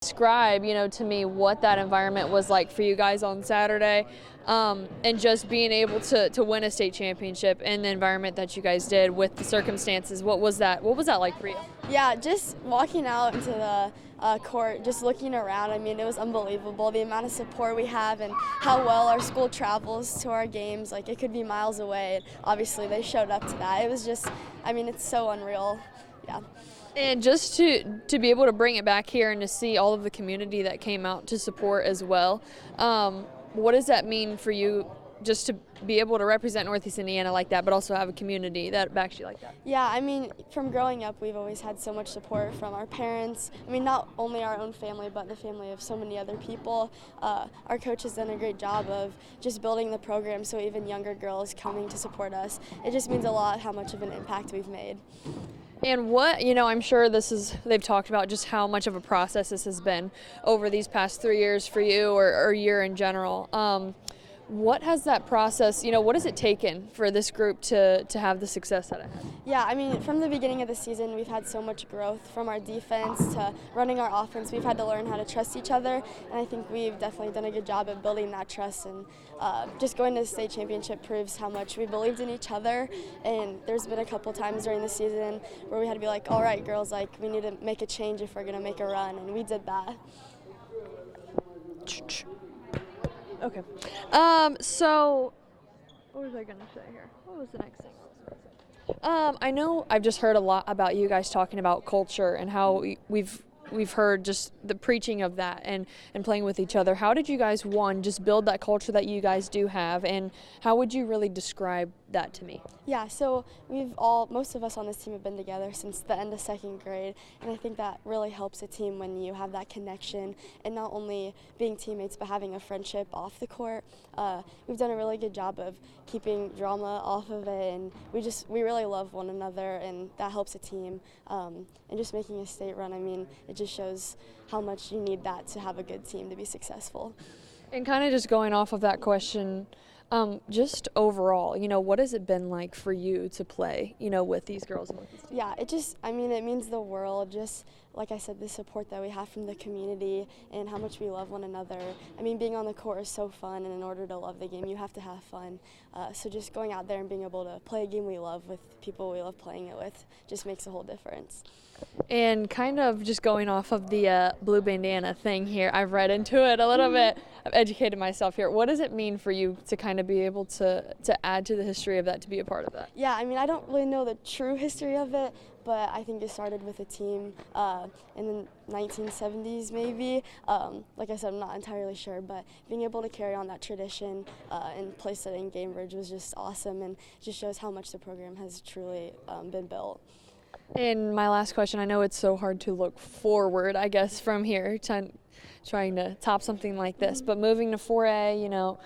Describe, to me what that environment was like for you guys on Saturday, and just being able to win a state championship in the environment that you guys did with the circumstances. What was that like for you? Yeah, just walking out into the court, just looking around, it was unbelievable, the amount of support we have and how well our school travels to our games. Like, it could be miles away, and obviously they showed up to that. It was just, it's so unreal. Yeah. And just to be able to bring it back here and to see all of the community that came out to support as well, what does that mean for you, just to be able to represent Northeast Indiana like that, but also have a community that backs you like that? Yeah, from growing up, we've always had so much support from our parents. Not only our own family, but the family of so many other people. Our coach has done a great job of just building the program, so even younger girls coming to support us. It just means a lot how much of an impact we've made. And what, I'm sure they've talked about just how much of a process this has been over these past 3 years for you, or year in general. What has that process, what has it taken for this group to have the success that it has? Yeah, from the beginning of the season, we've had so much growth from our defense to running our offense. We've had to learn how to trust each other, and I think we've definitely done a good job of building that trust. And just going to the state championship proves how much we believed in each other. And there's been a couple times during the season where we had to be like, all right, girls, we need to make a change if we're going to make a run, and we did that. Okay. So what was I going to say here? What was the next thing? I know I've just heard a lot about you guys talking about culture and how we've heard just the preaching of that and playing with each other. How did you guys, just build that culture that you guys do have, and how would you really describe that to me? Yeah, so most of us on this team have been together since the end of second grade, and I think that really helps a team when you have that connection and not only being teammates but having a friendship off the court. We've done a really good job of keeping drama off of it, and we really love one another, and that helps a team. And just making a state run, it just shows how much you need that to have a good team to be successful. And kind of just going off of that question, just overall, what has it been like for you to play, with these girls? Yeah, it means the world. Just like I said, the support that we have from the community and how much we love one another. Being on the court is so fun, and in order to love the game, you have to have fun. So just going out there and being able to play a game we love with people we love playing it with just makes a whole difference. And kind of just going off of the blue bandana thing here, I've read into it a little bit. I've educated myself here. What does it mean for you to kind of be able to add to the history of that, to be a part of that? Yeah, I don't really know the true history of it, but I think it started with a team in the 1970s maybe. Like I said, I'm not entirely sure, but being able to carry on that tradition and place it in Gamebridge was just awesome, and just shows how much the program has truly been built. And my last question, I know it's so hard to look forward, I guess, from here, trying to top something like this, but moving to 4A,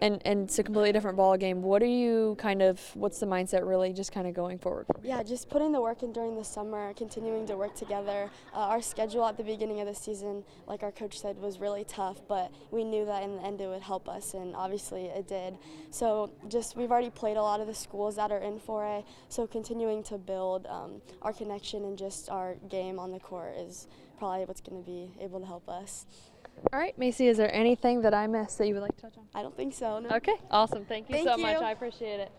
and it's a completely different ball game. What's the mindset really just kind of going forward? Yeah, just putting the work in during the summer, continuing to work together. Our schedule at the beginning of the season, like our coach said, was really tough, but we knew that in the end it would help us, and obviously it did. So we've already played a lot of the schools that are in 4A, so continuing to build our connection and just our game on the court is probably what's going to be able to help us. All right, Macie, is there anything that I missed that you would like to touch on? I don't think so, no. Okay, awesome. Thank you so much. You. I appreciate it.